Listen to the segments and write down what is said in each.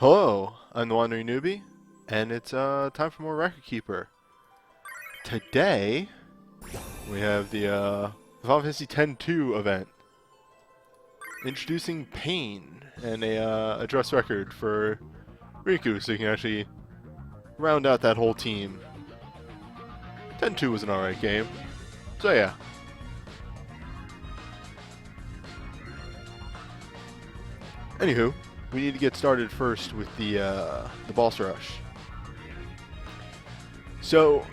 Hello, I'm the Wandering Newbie, and it's time for more Record Keeper. Today, we have the Final Fantasy X-2 event, introducing Pain and a dress record for Riku, so you can actually round out that whole team. X-2 was an alright game, so yeah. Anywho, we need to get started first with the boss rush. So,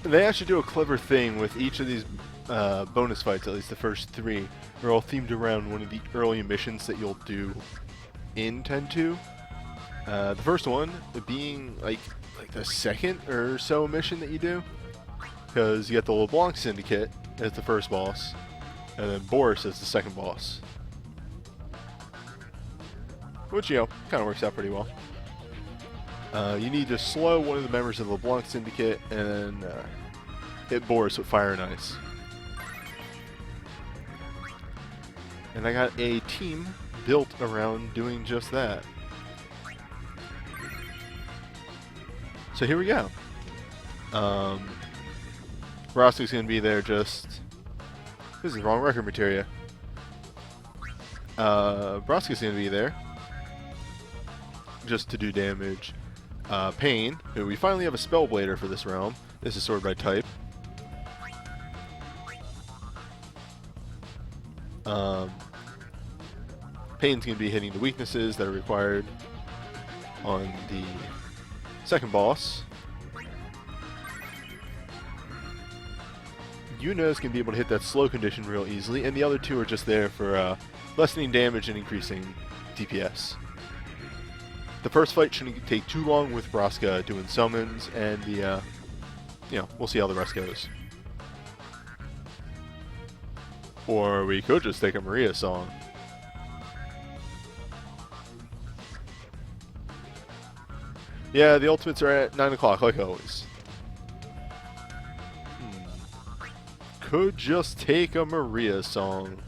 they actually do a clever thing with each of these bonus fights, at least the first three. They're all themed around one of the early missions that you'll do in X-2. The first one being like the second or so mission that you do, because you get the LeBlanc Syndicate as the first boss, and then Boris as the second boss. Which, you know, kind of works out pretty well. You need to slow one of the members of the LeBlanc Syndicate and then hit Boris with Fire and Ice. And I got a team built around doing just that. So here we go. Roscoe's going to be there just... This is the wrong record materia. Roscoe's going to be there just to do damage. Pain, who we finally have a Spellblader for this realm. This is sorted by type. Pain's going to be hitting the weaknesses that are required on the second boss. Yuna's going to be able to hit that slow condition real easily, and the other two are just there for lessening damage and increasing DPS. The first fight shouldn't take too long with Braska doing summons, and the, we'll see how the rest goes. Or we could just take a Maria song. Yeah, the ultimates are at 9 o'clock, like always. Could just take a Maria song.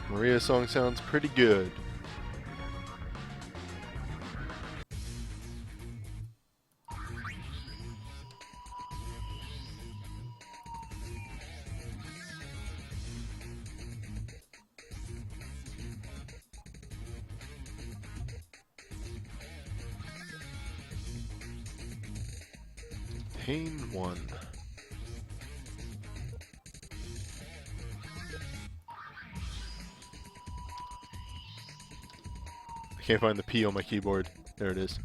Maria song sounds pretty good. Pain 1. I can't find the P on my keyboard. There it is.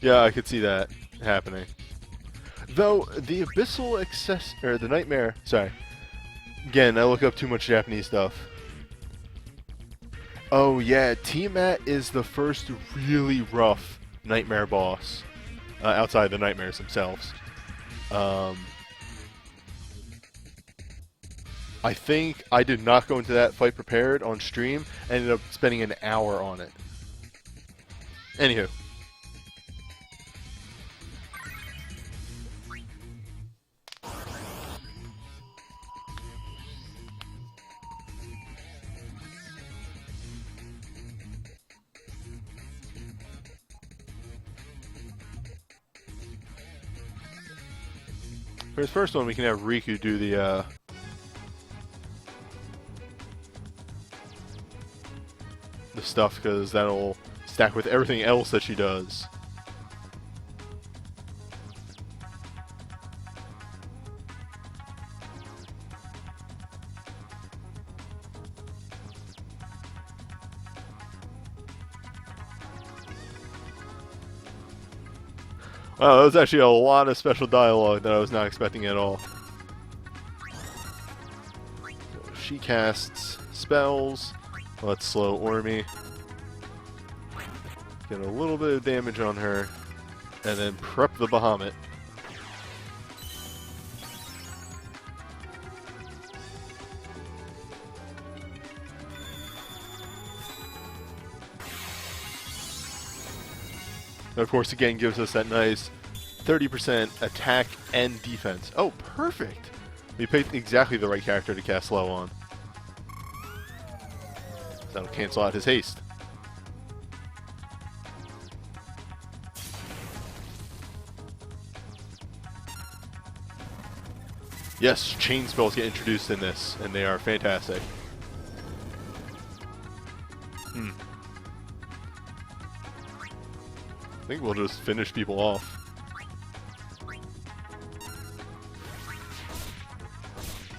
Yeah, I could see that happening. Though the Abyssal Access or the Nightmare, sorry. Again, I look up too much Japanese stuff. Oh yeah, Tiamat is the first really rough Nightmare boss. Outside the nightmares themselves. I think I did not go into that fight prepared on stream. I ended up spending an hour on it. Anywho. For this first one, we can have Riku do the stuff, because that'll stack with everything else that she does. Wow, that was actually a lot of special dialogue that I was not expecting at all. So she casts spells. Let's slow Ormi. Get a little bit of damage on her. And then prep the Bahamut. And of course, again, gives us that nice 30% attack and defense. Oh, perfect! We picked exactly the right character to cast slow on. That'll cancel out his haste. Yes, chain spells get introduced in this, and they are fantastic. I think we'll just finish people off.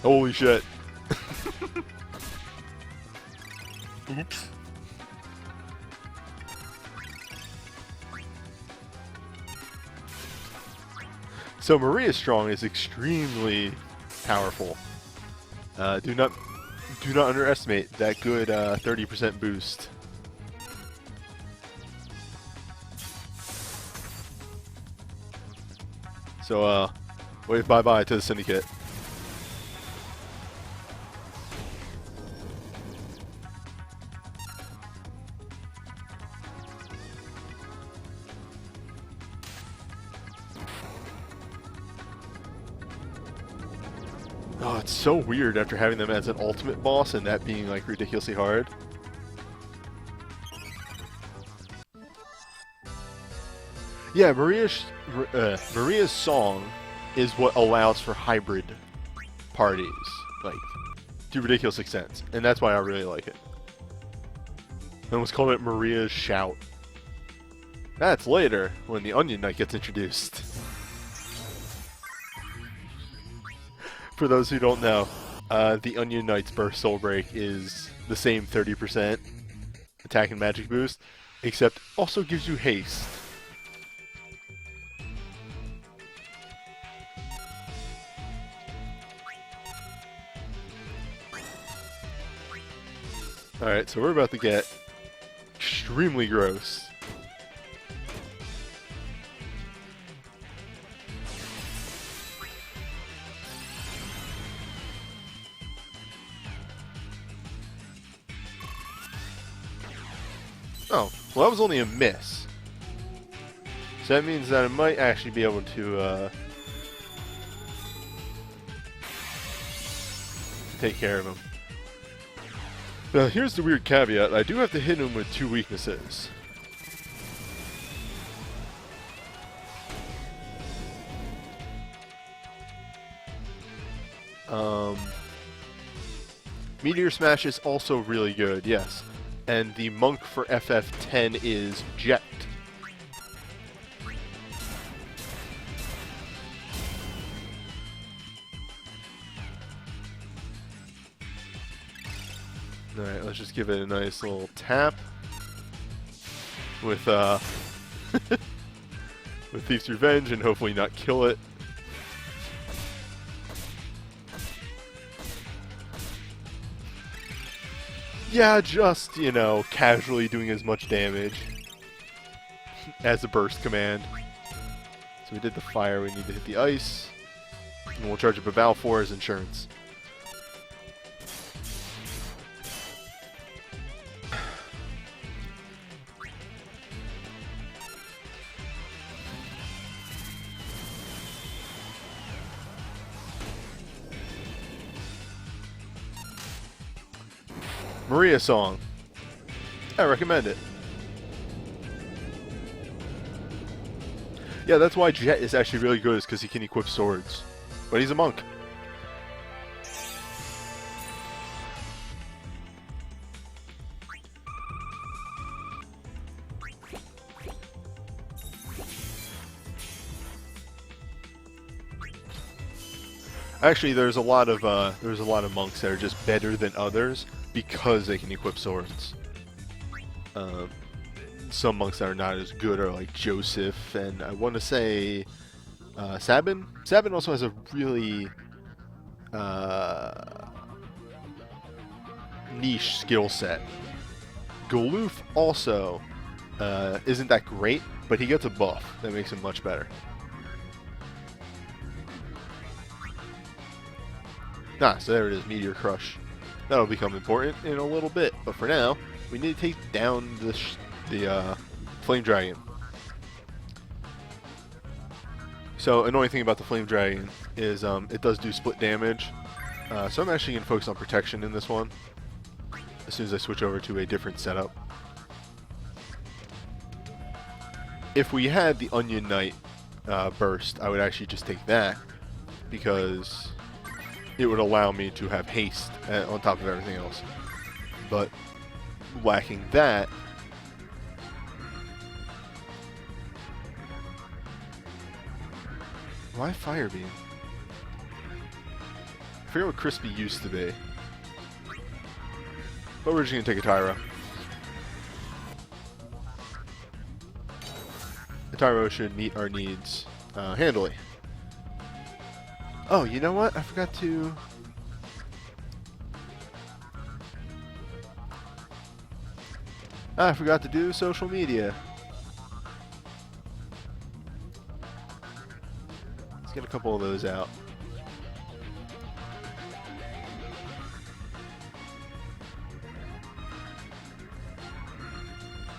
Holy shit. Oops. So Maria's Strong is extremely powerful. Do not underestimate that good 30% boost. So wave bye-bye to the Syndicate. Oh, it's so weird after having them as an ultimate boss and that being like ridiculously hard. Yeah, Maria's Song is what allows for hybrid parties, like, to ridiculous extents, and that's why I really like it. I almost called it Maria's Shout. That's later, when the Onion Knight gets introduced. For those who don't know, the Onion Knight's Burst Soul Break is the same 30% attack and magic boost, except also gives you haste. Alright, so we're about to get extremely gross. Oh, well that was only a miss. So that means that I might actually be able to take care of him. Now here's the weird caveat, I do have to hit him with 2 weaknesses. Meteor Smash is also really good, yes. And the monk for FF10 is Jet. Alright, let's just give it a nice little tap with with Thief's Revenge and hopefully not kill it. Yeah, just, you know, casually doing as much damage as a burst command. So we did the fire, we need to hit the ice, and we'll charge up a Balfour as insurance. Maria Song. I recommend it. Yeah, that's why Jet is actually really good, is because he can equip swords. But he's a monk. Actually, there's a lot of monks that are just better than others because they can equip swords. Some monks that are not as good are like Joseph, and I want to say Sabin. Sabin also has a really niche skill set. Galuf also isn't that great, but he gets a buff that makes him much better. Ah, so there it is, Meteor Crush. That'll become important in a little bit, but for now, we need to take down the Flame Dragon. So, annoying thing about the Flame Dragon is it does do split damage. So I'm actually going to focus on protection in this one as soon as I switch over to a different setup. If we had the Onion Knight burst, I would actually just take that because it would allow me to have haste on top of everything else. But lacking that, why Fire Beam? I forget what Crispy used to be. But we're just going to take a Tyro. The Tyro should meet our needs handily. Oh, you know what? I forgot to... I forgot to do social media. Let's get a couple of those out.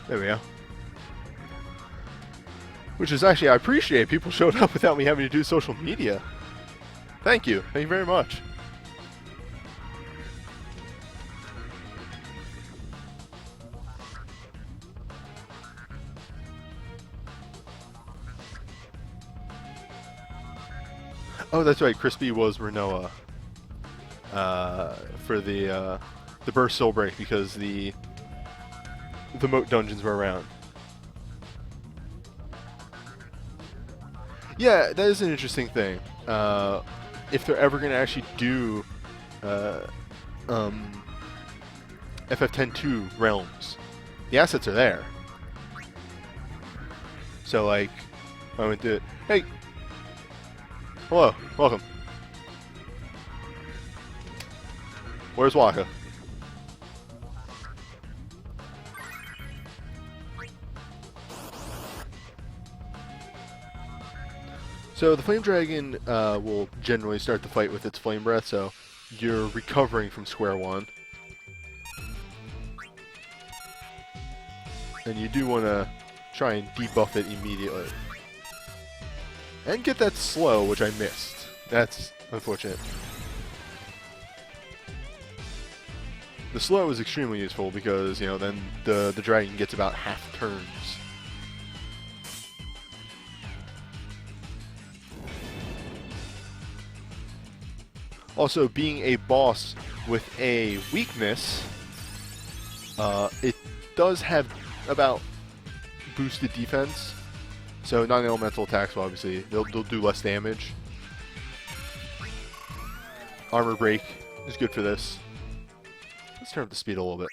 There we go. Which is actually, I appreciate people showed up without me having to do social media. Thank you. Thank you very much. Oh, that's right. Crispy was Renoa for the burst soul break because the moat dungeons were around. Yeah, that is an interesting thing. If they're ever going to actually do FF10-2 realms, the assets are there. So, like, I went to... Hey! Hello, welcome. Where's Waka? So the Flame Dragon will generally start the fight with its Flame Breath, so you're recovering from square one. And you do want to try and debuff it immediately. And get that slow, which I missed. That's unfortunate. The slow is extremely useful because, you know, then the dragon gets about half turns. Also, being a boss with a weakness, it does have about boosted defense. So non-elemental attacks, well, obviously, they'll do less damage. Armor break is good for this. Let's turn up the speed a little bit.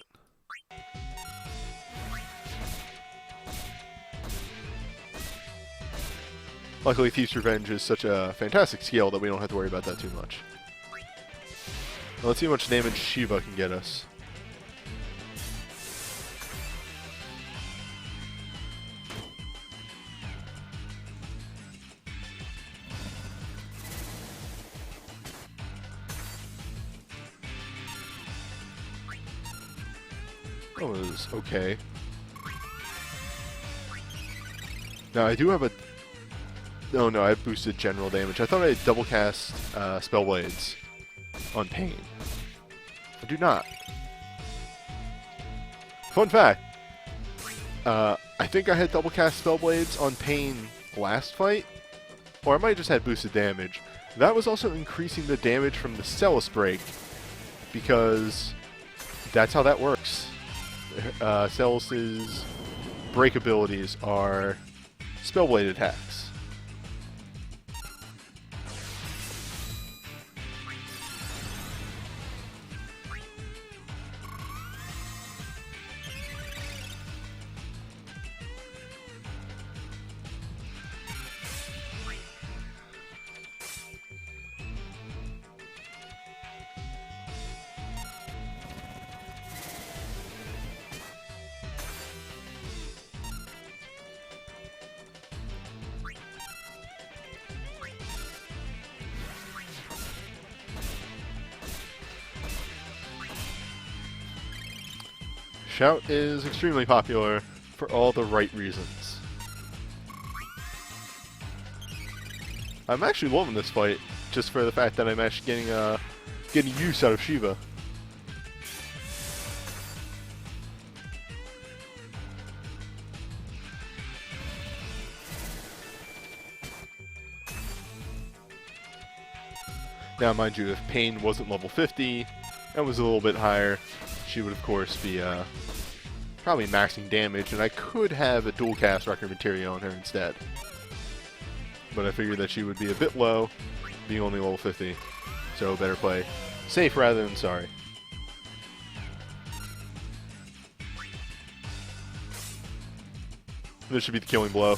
Luckily, Thief's Revenge is such a fantastic skill that we don't have to worry about that too much. Now, let's see how much damage Shiva can get us. That was okay. Now, I do have a... Oh no, I have boosted general damage. I thought I had double cast Spellblades on Pain. I do not. Fun fact. I think I had double cast Spellblades on Pain last fight. Or I might have just had boosted damage. That was also increasing the damage from the Celis Break. Because that's how that works. Celis's break abilities are Spellblade attacks. Shout is extremely popular for all the right reasons. I'm actually loving this fight, just for the fact that I'm actually getting use out of Shiva. Now, mind you, if Pain wasn't level 50 and was a little bit higher, she would, of course, be probably maxing damage, and I could have a dual cast Record Materia on her instead. But I figured that she would be a bit low, being only level 50, so better play safe rather than sorry. This should be the killing blow.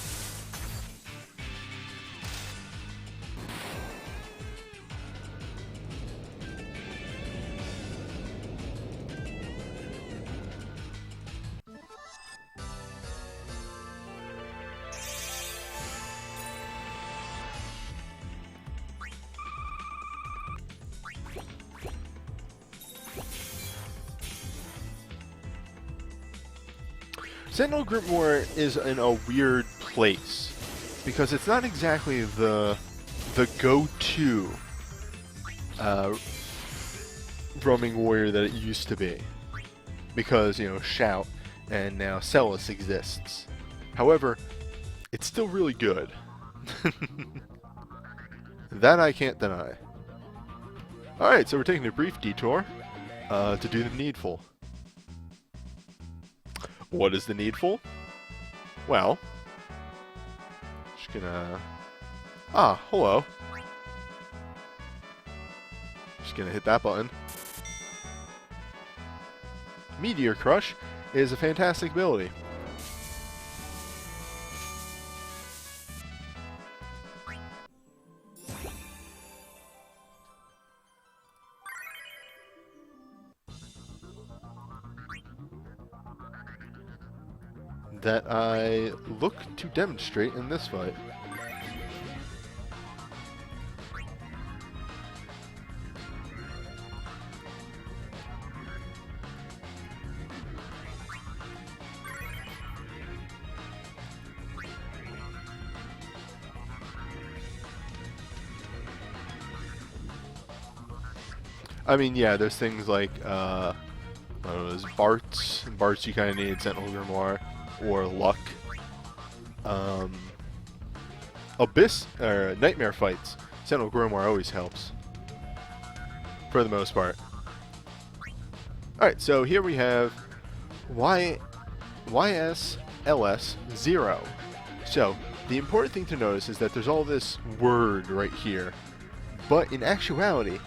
Sentinel Grimoire is in a weird place because it's not exactly the go-to roaming warrior that it used to be, because, you know, Shout and now Celis exists. However, it's still really good. That I can't deny. Alright, so we're taking a brief detour to do the needful. What is the needful? Well, just gonna... Ah, hello. Just gonna hit that button. Meteor Crush is a fantastic ability. That I look to demonstrate in this fight. I mean, yeah, there's things like, I don't know, there's Bart's. Bart's you kind of need Sentinel Grimoire. Or Luck. Abyss, or Nightmare fights. Sentinel Grimoire always helps. For the most part. Alright, so here we have YSLS0. So, the important thing to notice is that there's all this word right here. But in actuality,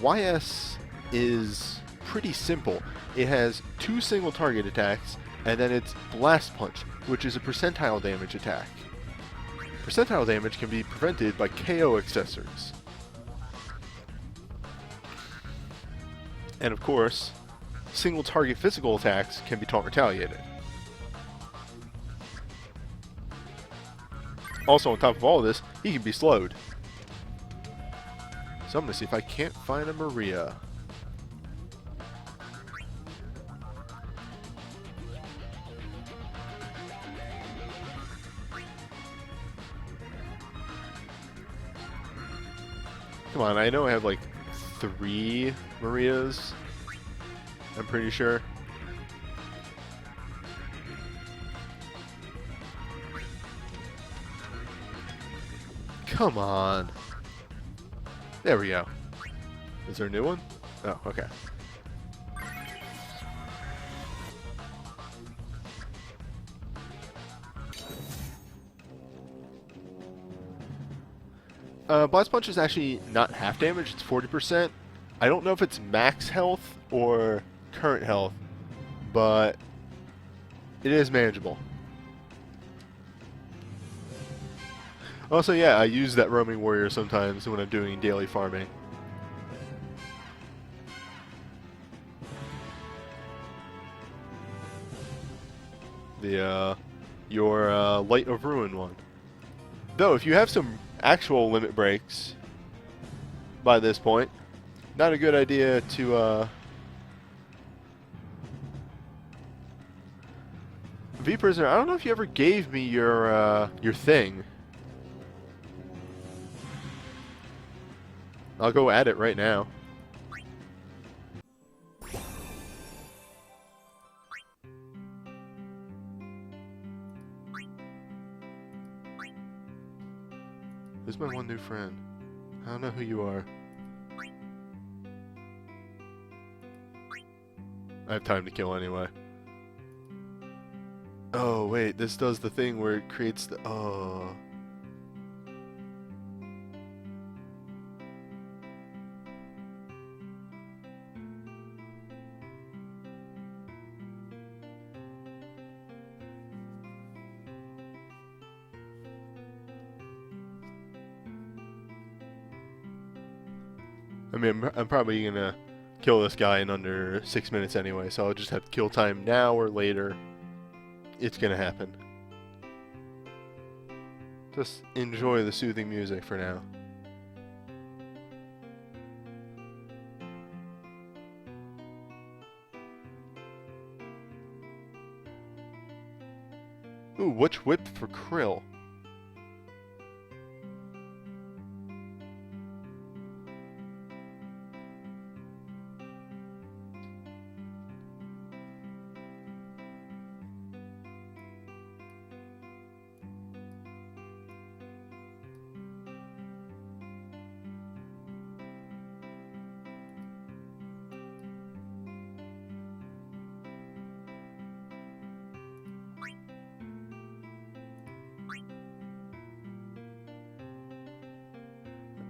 YS is pretty simple. It has 2 single target attacks, and then it's Blast Punch, which is a percentile damage attack. Percentile damage can be prevented by KO accessories. And of course, single target physical attacks can be taunt retaliated. Also, on top of all of this, he can be slowed. So I'm going to see if I can't find a Maria. Come on, I know I have like 3 Marias. I'm pretty sure. Come on. There we go. Is there a new one? Oh, okay. Blast Punch is actually not half damage, it's 40%. I don't know if it's max health or current health, but it is manageable. Also, yeah, I use that roaming warrior sometimes when I'm doing daily farming. Your Light of Ruin one. Though, if you have some actual limit breaks by this point, not a good idea to V-Prisoner, I don't know if you ever gave me your thing. I'll go at it right now. Who's my one new friend? I don't know who you are. I have time to kill anyway. Oh, wait, this does the thing where it creates the... Oh. I mean, I'm probably gonna kill this guy in under 6 minutes anyway, so I'll just have to kill time now or later. It's gonna happen. Just enjoy the soothing music for now. Ooh, witch whip for krill.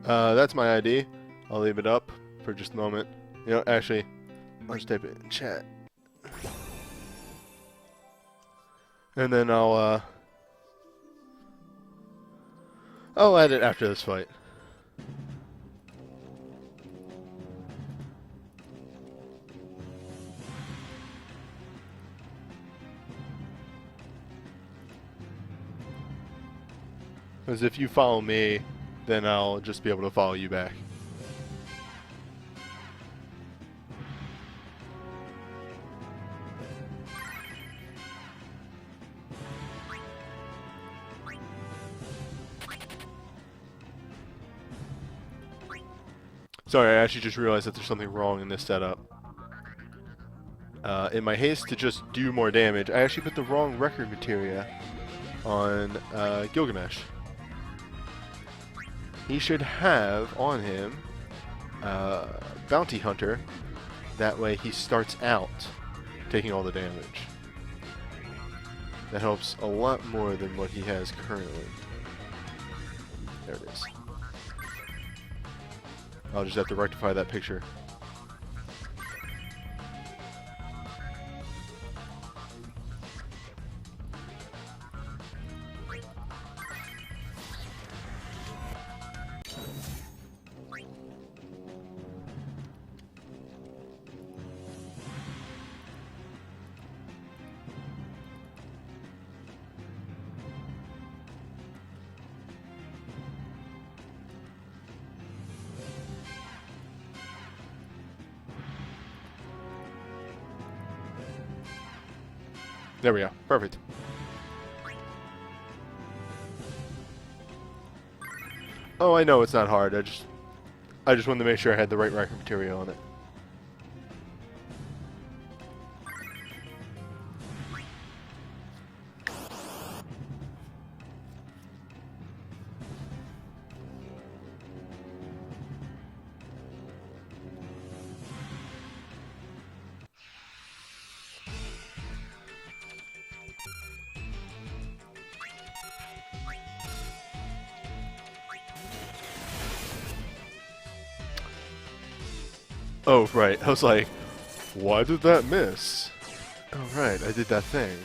That's my ID. I'll leave it up for just a moment. You know, actually, I'll just type it in chat. And then I'll add it after this fight. Because if you follow me, then I'll just be able to follow you back. Sorry, I actually just realized that there's something wrong in this setup. In my haste to just do more damage, I actually put the wrong record materia on Gilgamesh. He should have on him Bounty Hunter. That way he starts out taking all the damage. That helps a lot more than what he has currently. There it is. I'll just have to rectify that picture. There we go. Perfect. Oh, I know it's not hard. I just wanted to make sure I had the right record material on it. Oh, right. I was like, why did that miss? Oh, right. I did that thing.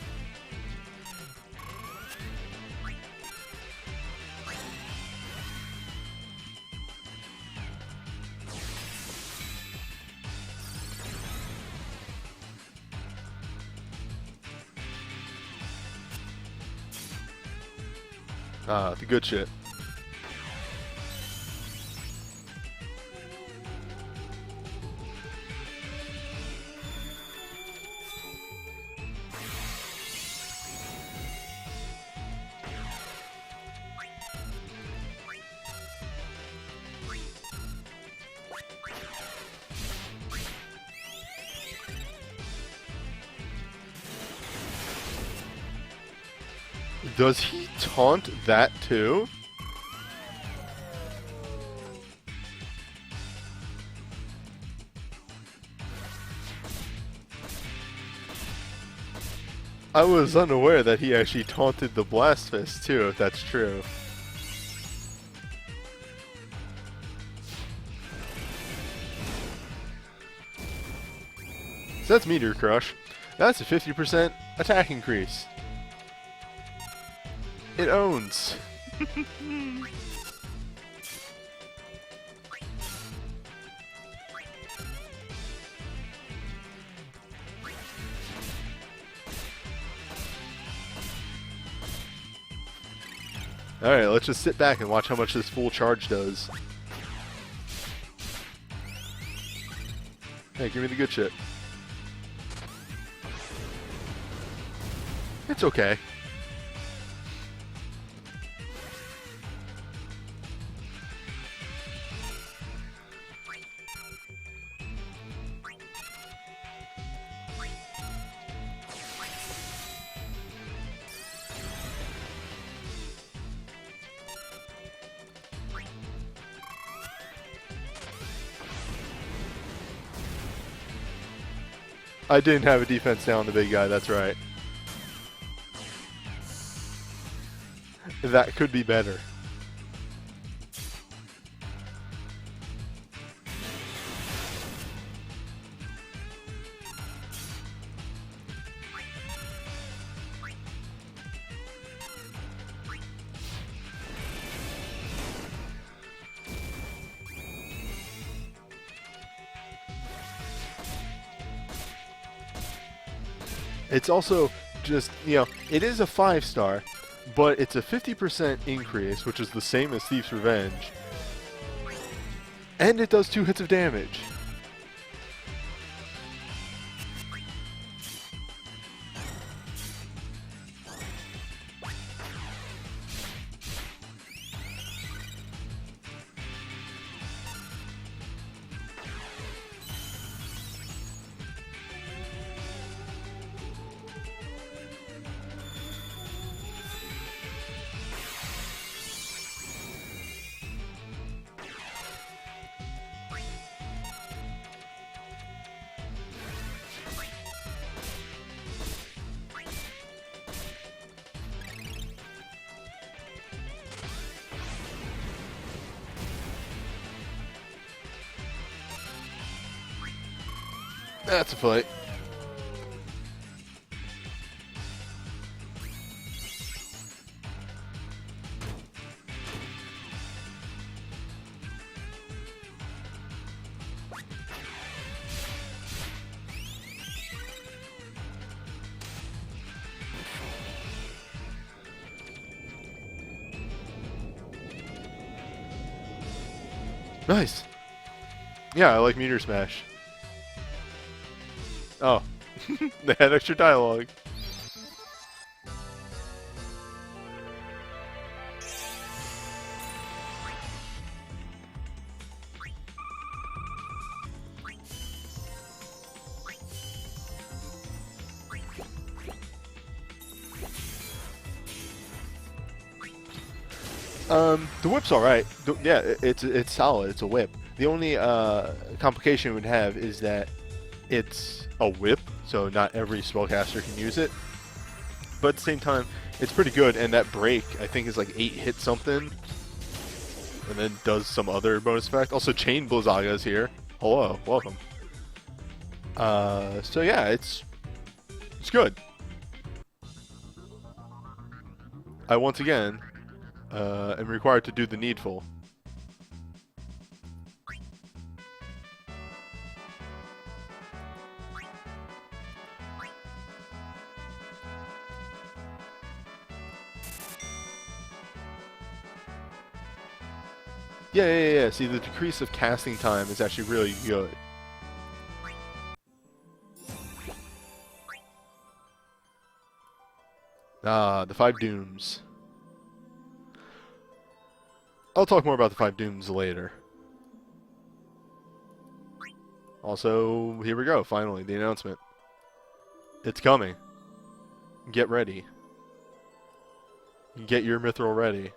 Ah, the good shit. Does he taunt that too? I was unaware that he actually taunted the Blast Fist too, if that's true. So that's Meteor Crush. That's a 50% attack increase. It owns. Alright, let's just sit back and watch how much this full charge does. Hey, give me the good shit. It's okay. I didn't have a defense down on the big guy, that's right. That could be better. It's also just, you know, it is a 5-star, but it's a 50% increase, which is the same as Thief's Revenge. And it does 2 hits of damage. That's a fight. Nice. Yeah, I like Meteor Smash. Oh, they had extra dialogue. The whip's alright. Yeah, it's solid. It's a whip. The only complication it would have is that it's a whip, so not every spellcaster can use it. But at the same time, it's pretty good, and that break, I think, is like 8 hit something. And then does some other bonus effect. Also, Chain Blizzaga is here. Hello, welcome. So yeah, it's good. I once again am required to do the needful. Yeah. See, the decrease of casting time is actually really good. Ah, the 5 Dooms. I'll talk more about the 5 Dooms later. Also, here we go, finally, the announcement. It's coming. Get ready. You can get your mithril ready.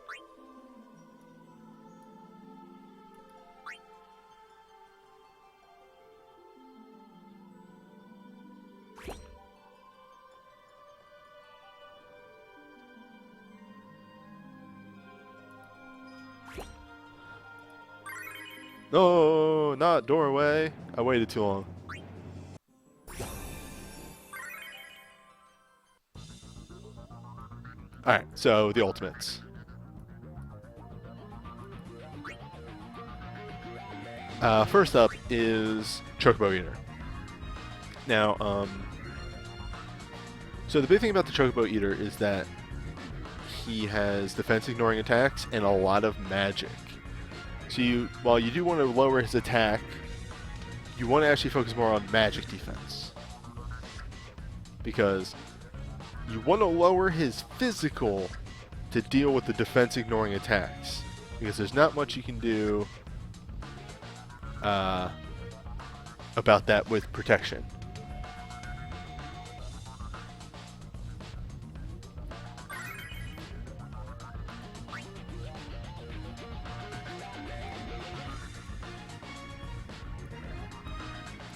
No, not doorway. I waited too long. Alright, so the ultimates. First up is Chocobo Eater. Now, so the big thing about the Chocobo Eater is that he has defense ignoring attacks and a lot of magic. So while you do want to lower his attack, you want to actually focus more on magic defense. Because you want to lower his physical to deal with the defense ignoring attacks. Because there's not much you can do about that with protection.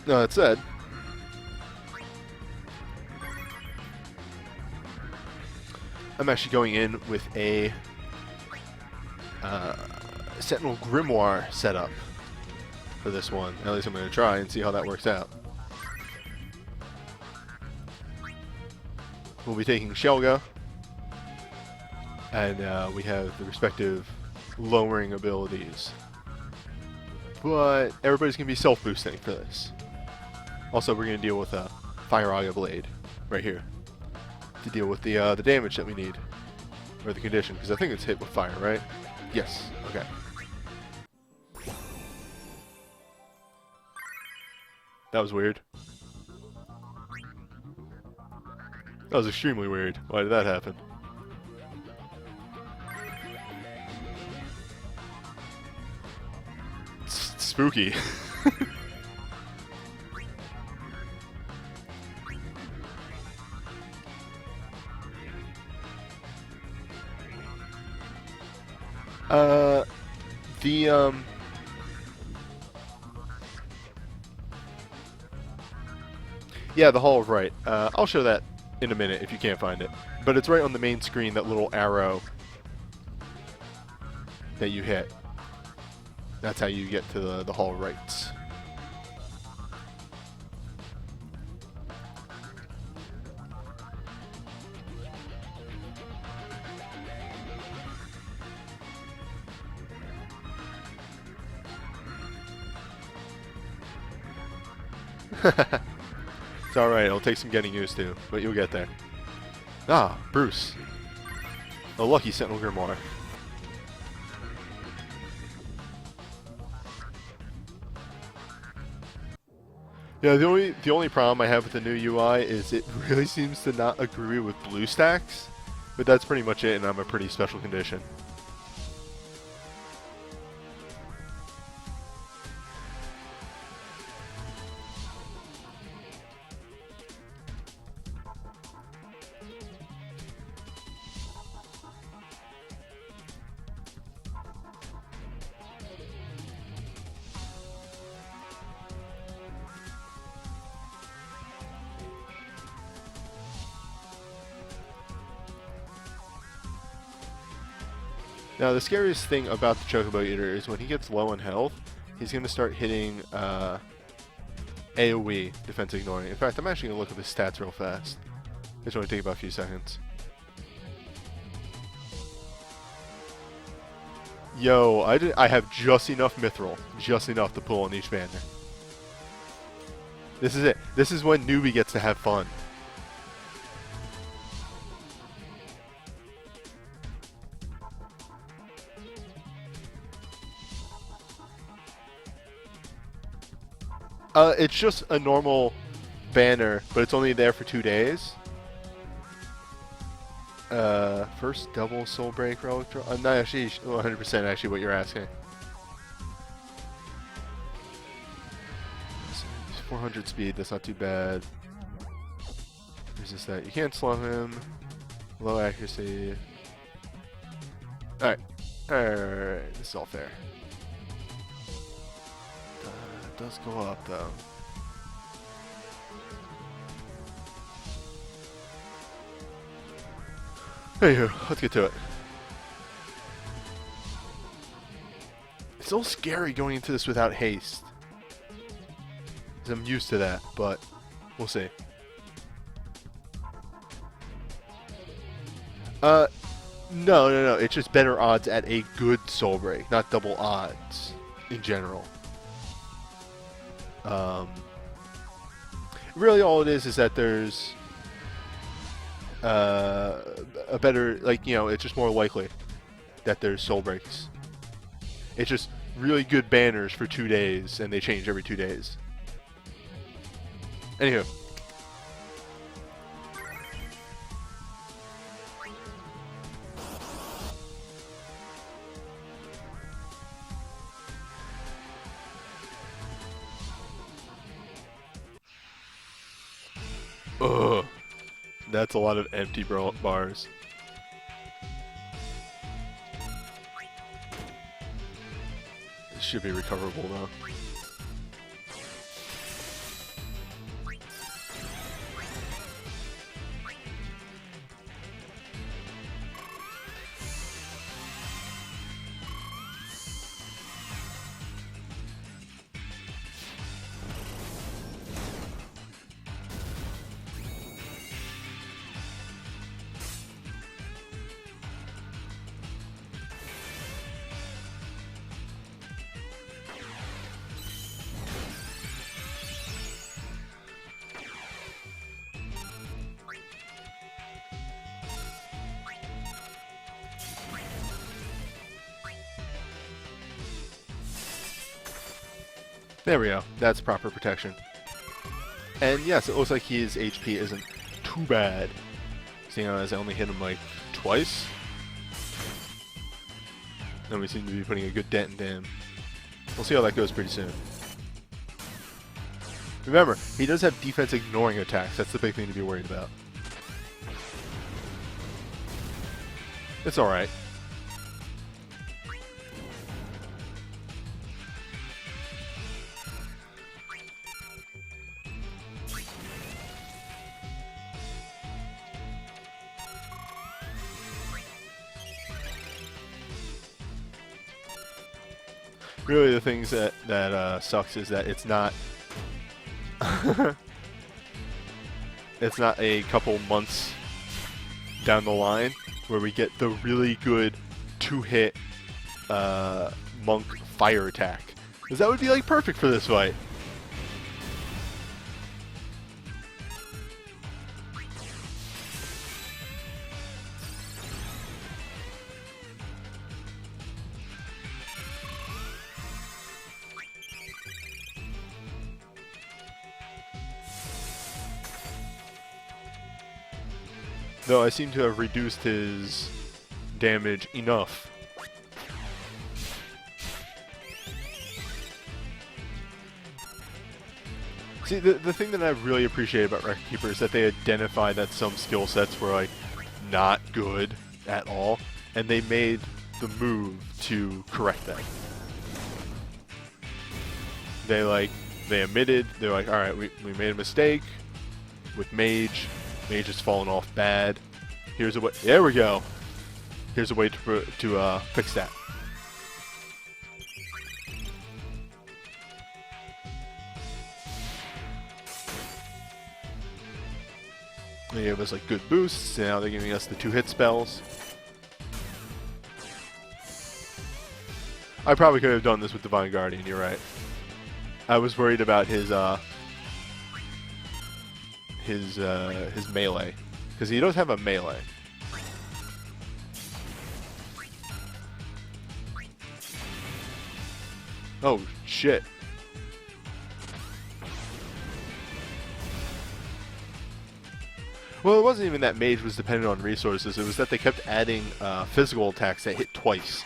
No, that said, I'm actually going in with a Sentinel Grimoire setup for this one. At least I'm going to try and see how that works out. We'll be taking Shelga, and we have the respective lowering abilities. But everybody's going to be self-boosting for this. Also, we're going to deal with a Fire Aga Blade right here to deal with the damage that we need, or the condition, because I think it's hit with fire, right? Yes. Okay. That was weird. That was extremely weird. Why did that happen? It's spooky. Yeah, the Hall of Right. I'll show that in a minute if you can't find it. But it's right on the main screen, that little arrow that you hit. That's how you get to the Hall of Rights. It's alright, it'll take some getting used to, but you'll get there. Ah, Bruce. A lucky Sentinel Grimoire. Yeah, the only problem I have with the new UI is it really seems to not agree with BlueStacks, but that's pretty much it, and I'm a pretty special condition. Now, the scariest thing about the Chocobo Eater is when he gets low on health, he's going to start hitting AoE, defense ignoring. In fact, I'm actually going to look at his stats real fast. It's only take about a few seconds. Yo, I have just enough mithril, just enough to pull on each banner. This is it. This is when Newbie gets to have fun. It's just a normal banner, but it's only there for 2 days. First double soul break relic draw. I'm not actually 100% actually what you're asking. 400 speed, that's not too bad. Resist that. You can't slow him. Low accuracy. Alright, this is all fair. It does go up, though. Anywho, let's get to it. It's a little scary going into this without haste. 'Cause I'm used to that, but we'll see. No. It's just better odds at a good soul break, not double odds in general. Really, all it is that there's a better, like, you know, it's just more likely that there's soul breaks. It's just really good banners for 2 days, and they change every 2 days. Anywho. Ugh. That's a lot of empty bars. This should be recoverable though. There we go. That's proper protection. And yes, it looks like his HP isn't too bad, seeing as I only hit him like twice. And we seem to be putting a good dent into him. We'll see how that goes pretty soon. Remember, he does have defense ignoring attacks. That's the big thing to be worried about. It's alright. Really, the things that sucks is that it's not it's not a couple months down the line where we get the really good 2-hit monk fire attack, because that would be like perfect for this fight. Though I seem to have reduced his damage enough. See, the thing that I really appreciate about Record Keeper is that they identified that some skill sets were like not good at all, and they made the move to correct that. They admitted, they're like, alright, we made a mistake with Mage. Mage has fallen off bad. Here's a way. There we go. Here's a way to fix that. They gave us like good boosts. Now they're giving us the 2-hit spells. I probably could have done this with Divine Guardian. You're right. I was worried about his melee, because he does have a melee. Oh shit. Well, it wasn't even that Mage was dependent on resources, it was that they kept adding physical attacks that hit twice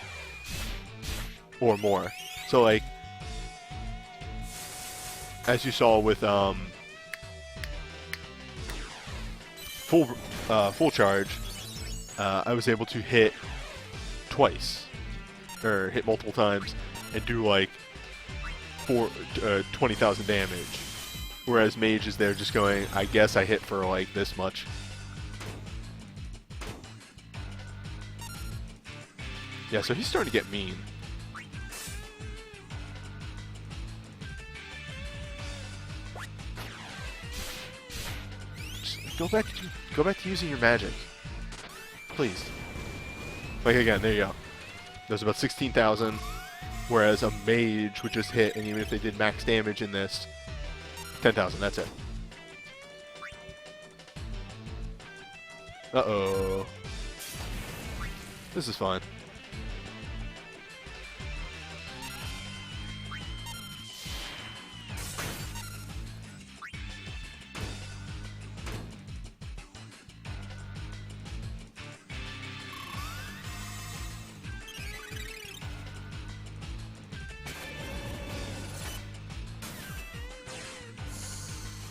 or more. So like, as you saw with full charge, I was able to hit twice. or hit multiple times and do like 20,000 damage. Whereas Mage is there just going, I guess I hit for like this much. Yeah, so he's starting to get mean. Just go back to using your magic. Please. Like again, there you go. There's about 16,000, whereas a mage would just hit, and even if they did max damage in this, 10,000, that's it. Uh-oh. This is fine.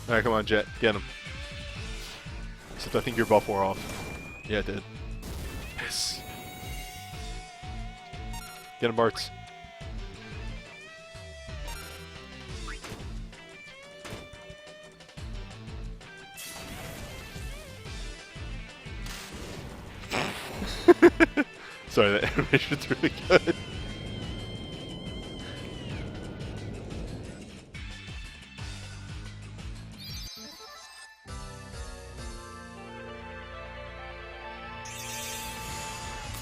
Alright, come on, Jet. Get him. Except I think your buff wore off. Yeah, it did. Yes. Get him, Bartz. Sorry, that animation's really good.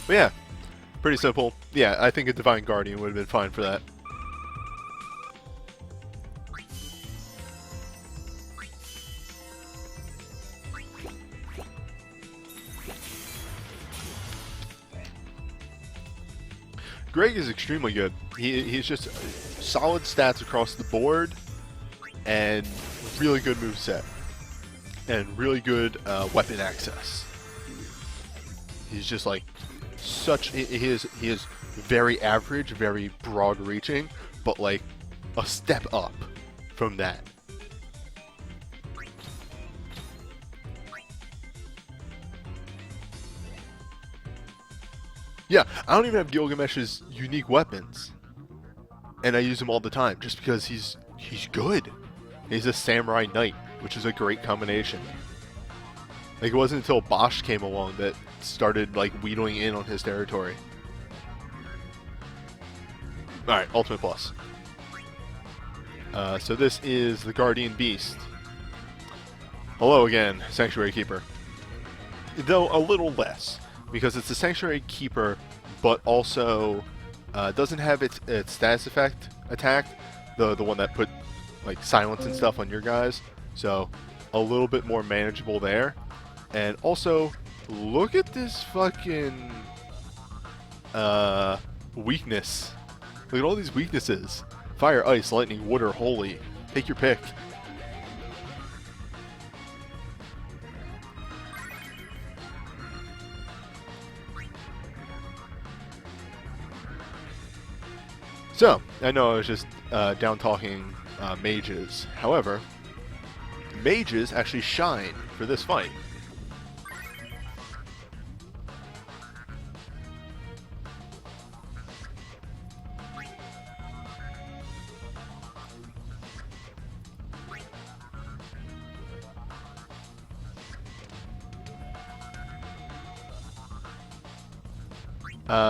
But yeah, pretty simple. Yeah, I think a Divine Guardian would have been fine for that. Greg is extremely good. He's just solid stats across the board and really good moveset and really good weapon access. He's just like he is very average, very broad reaching, but like a step up from that. Yeah, I don't even have Gilgamesh's unique weapons, and I use him all the time just because he's good. He's a samurai knight, which is a great combination. Like, it wasn't until Bosch came along that started like wheedling in on his territory. Alright, Ultimate Plus. So this is the Guardian Beast. Hello again, Sanctuary Keeper. Though a little less, because it's a Sanctuary Keeper, but also doesn't have its status effect attack, the one that put like silence and stuff on your guys. So a little bit more manageable there. And also, look at this fucking weakness. Look at all these weaknesses. Fire, ice, lightning, water, holy. Take your pick. So, I know I was just down talking mages. However, mages actually shine for this fight.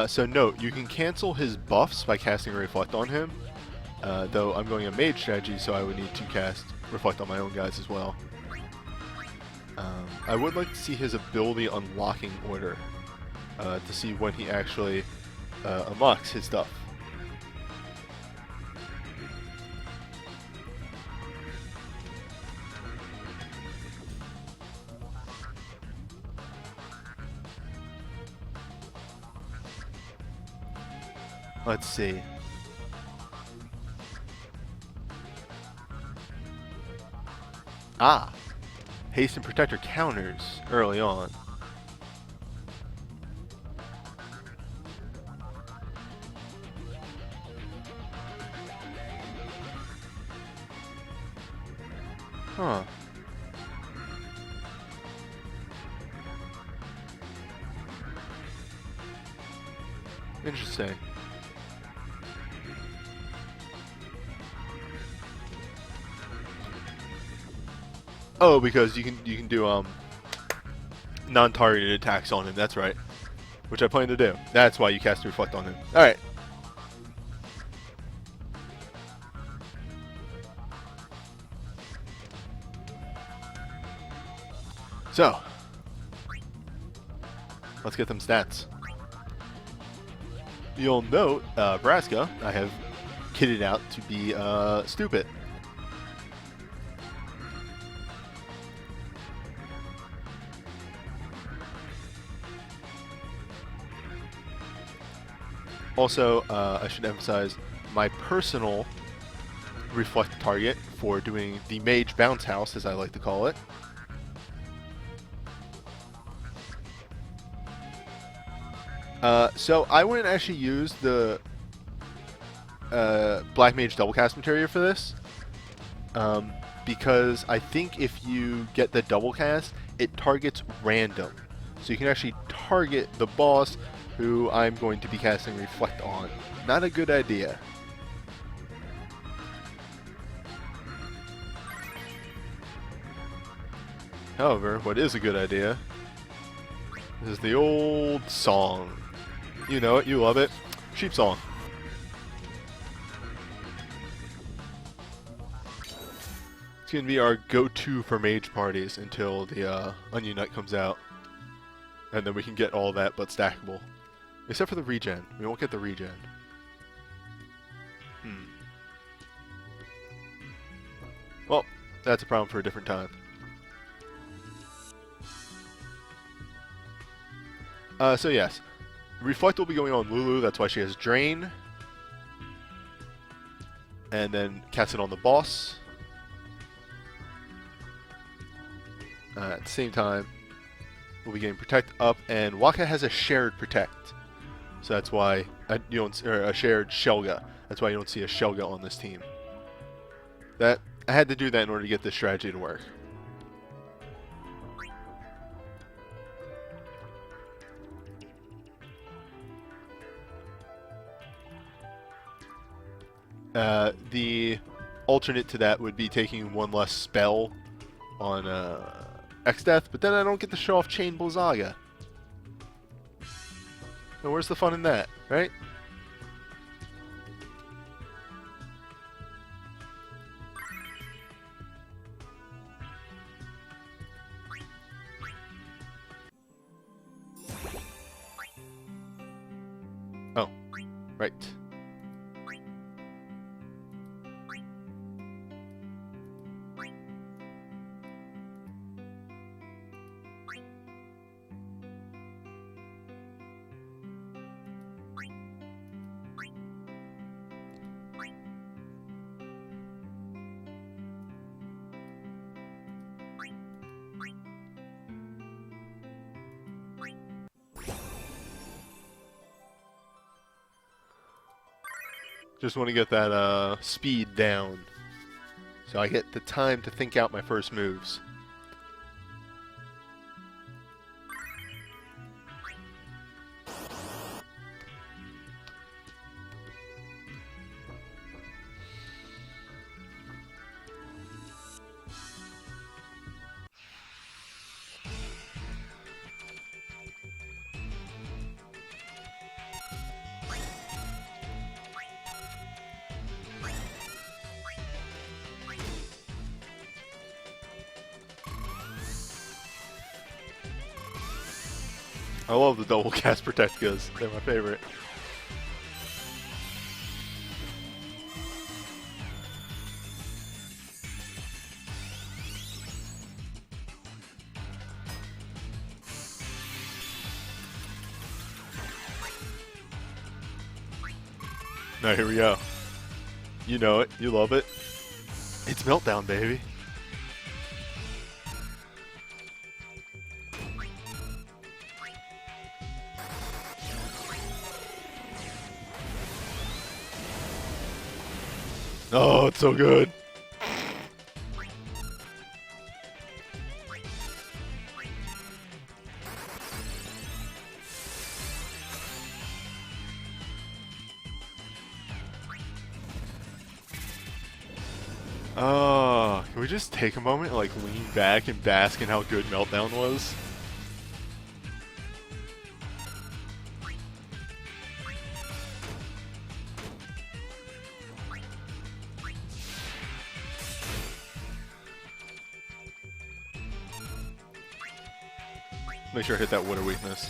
So note, you can cancel his buffs by casting Reflect on him, though I'm going a mage strategy, so I would need to cast Reflect on my own guys as well. I would like to see his ability unlocking order, to see when he actually unlocks his stuff. Let's see. Ah! Hasten Protector counters early on. Huh. Interesting. Oh, because you can do non-targeted attacks on him. That's right. Which I plan to do. That's why you cast Reflect on him. All right. So, let's get them stats. You'll note, Braska, I have kitted out to be stupid. Also, I should emphasize my personal reflect target for doing the Mage Bounce House, as I like to call it. So I wouldn't actually use the Black Mage double cast materia for this, because I think if you get the double cast, it targets random. So you can actually target the boss who I'm going to be casting Reflect on. Not a good idea. However, what is a good idea is the old song. You know it, you love it. Sheep Song. It's going to be our go-to for mage parties until the Onion Knight comes out. And then we can get all that but stackable. Except for the regen. We won't get the regen. Well, that's a problem for a different time. So yes. Reflect will be going on Lulu, that's why she has Drain. And then cast it on the boss. At the same time, we'll be getting Protect up, and Waka has a shared Protect. So that's why you don't, or a shared Shelga. That's why you don't see a Shelga on this team. I had to do that in order to get this strategy to work. The alternate to that would be taking one less spell on X-Death, but then I don't get to show off Chain Blizzaga. So where's the fun in that, right? Oh, right. Just want to get that speed down, so I get the time to think out my first moves. I love the double cast Protectas. They're my favorite. Now here we go. You know it. You love it. It's Meltdown, baby. Oh, it's so good. Oh, can we just take a moment and like lean back and bask in how good Meltdown was? Make sure I hit that water weakness.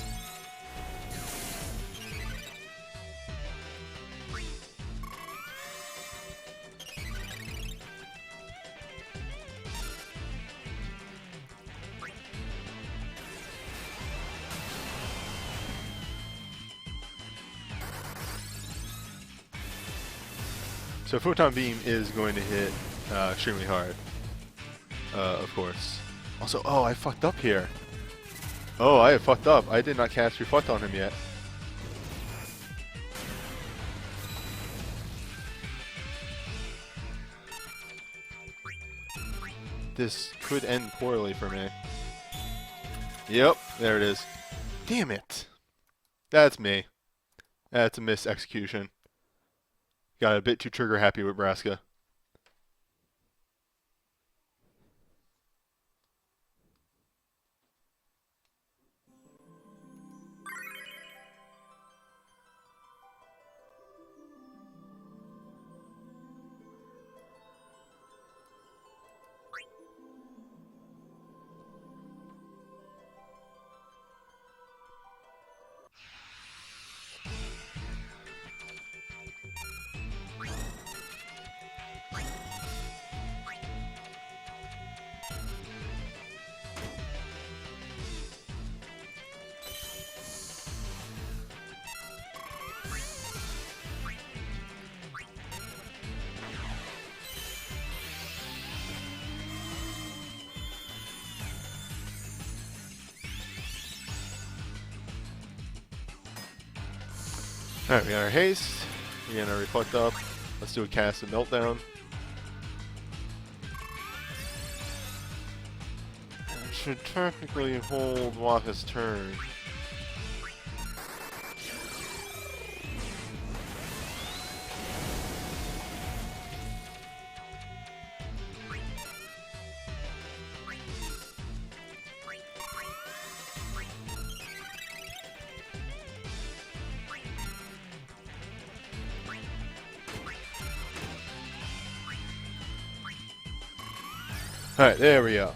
So Photon Beam is going to hit extremely hard, of course. Also, oh, I fucked up here. Oh, I have fucked up. I did not cast Reflect on him yet. This could end poorly for me. Yep, there it is. Damn it. That's me. That's a miss execution. Got a bit too trigger happy with Braska. Alright, we got our haste. We got our reflect up. Let's do a cast of Meltdown. I should technically hold Waka's turn. Alright, there we go.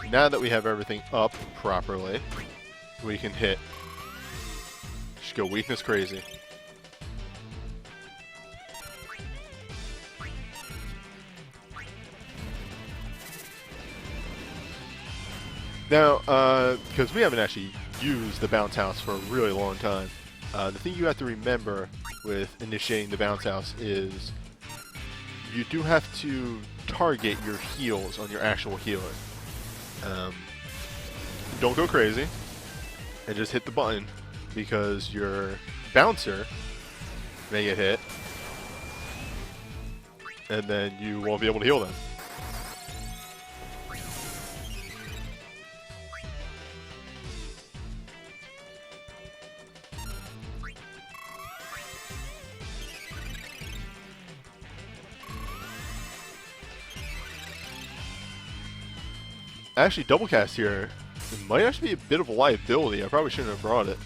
Now that we have everything up properly, we can hit. Just go weakness crazy. Now, because we haven't actually used the bounce house for a really long time, the thing you have to remember with initiating the bounce house is you do have to target your heals on your actual healer. Don't go crazy and just hit the button, because your bouncer may get hit and then you won't be able to heal them. Actually, double cast here, it might actually be a bit of a liability. I probably shouldn't have brought it.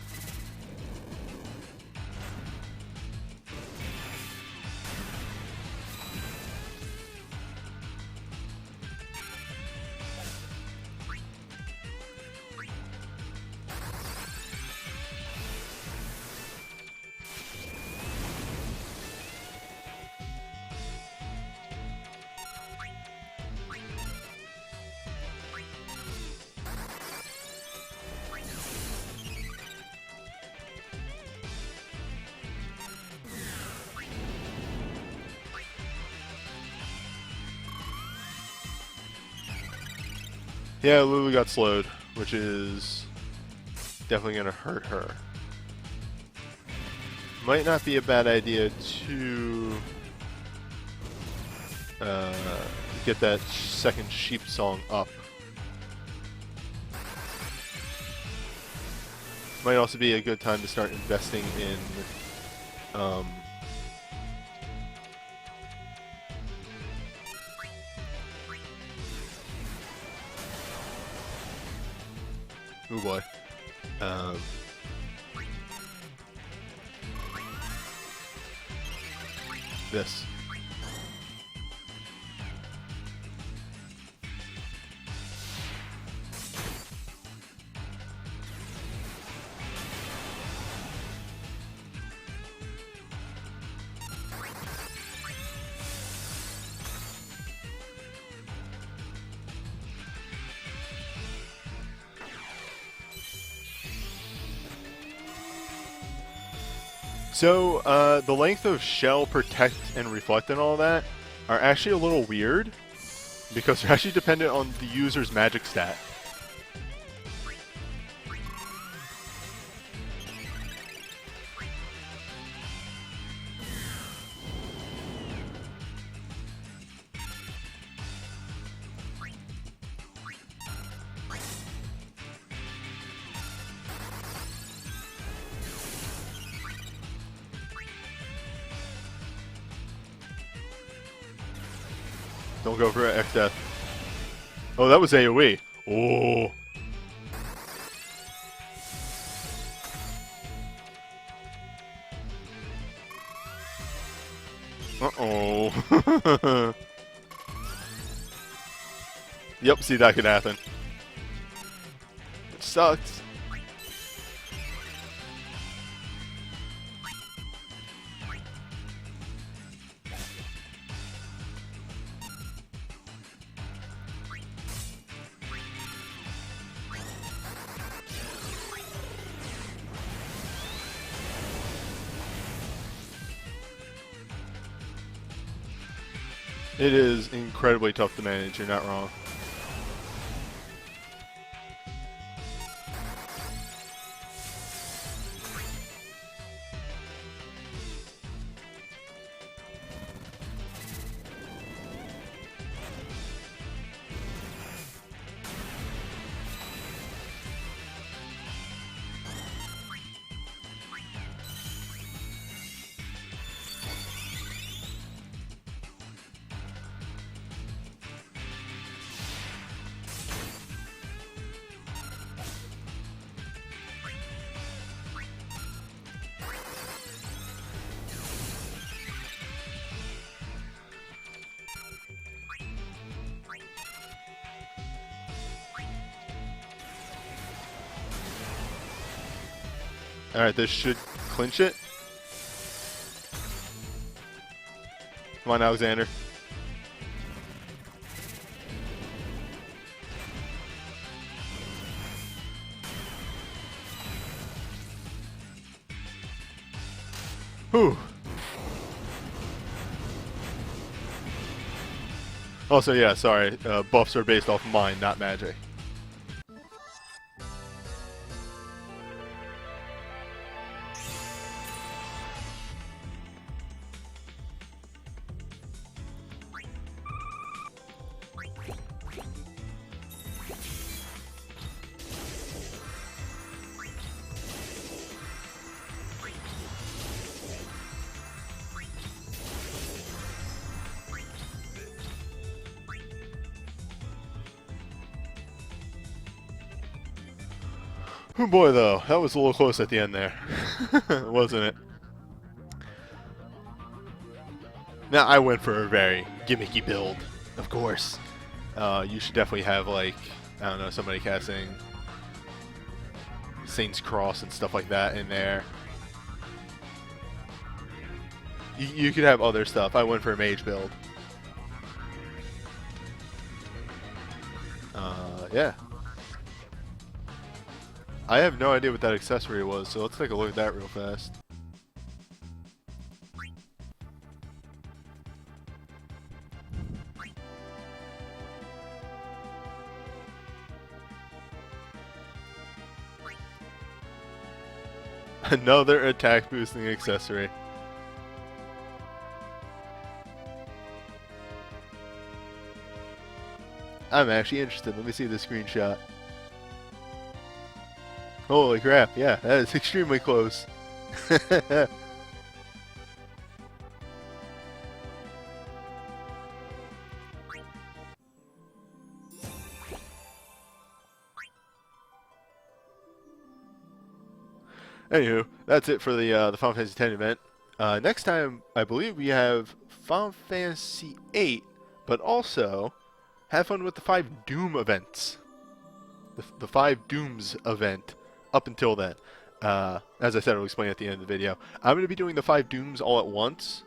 Yeah, Lulu got slowed, which is definitely going to hurt her. might not be a bad idea to get that second sheep song up. Might also be a good time to start investing in oh boy. This. So, the length of shell, protect, and reflect and all that are actually a little weird because they're actually dependent on the user's magic stat. Don't go for X death. Oh, that was AoE. Oh. Uh-oh. Yep, see, that could happen. Which sucks. It is incredibly tough to manage, you're not wrong. Alright, this should clinch it. Come on, Alexander. Whew. Also, yeah, sorry. Buffs are based off mind, not magic. Oh boy, though, that was a little close at the end there, wasn't it? Now, I went for a very gimmicky build, of course. You should definitely have, like, I don't know, somebody casting Saint's Cross and stuff like that in there. You could have other stuff. I went for a mage build. Yeah. I have no idea what that accessory was, so let's take a look at that real fast. Another attack boosting accessory. I'm actually interested. Let me see the screenshot. Holy crap, yeah, that is extremely close. Anywho, that's it for the Final Fantasy X event. Next time, I believe we have Final Fantasy VIII, but also have fun with the 5 Doom events. The 5 Dooms event up until then. As I said, I'll explain at the end of the video. I'm going to be doing the 5 Dooms all at once.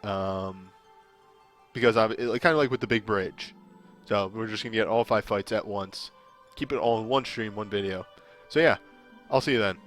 Because kind of like with the big bridge. So we're just going to get all 5 fights at once. Keep it all in one stream, one video. So yeah, I'll see you then.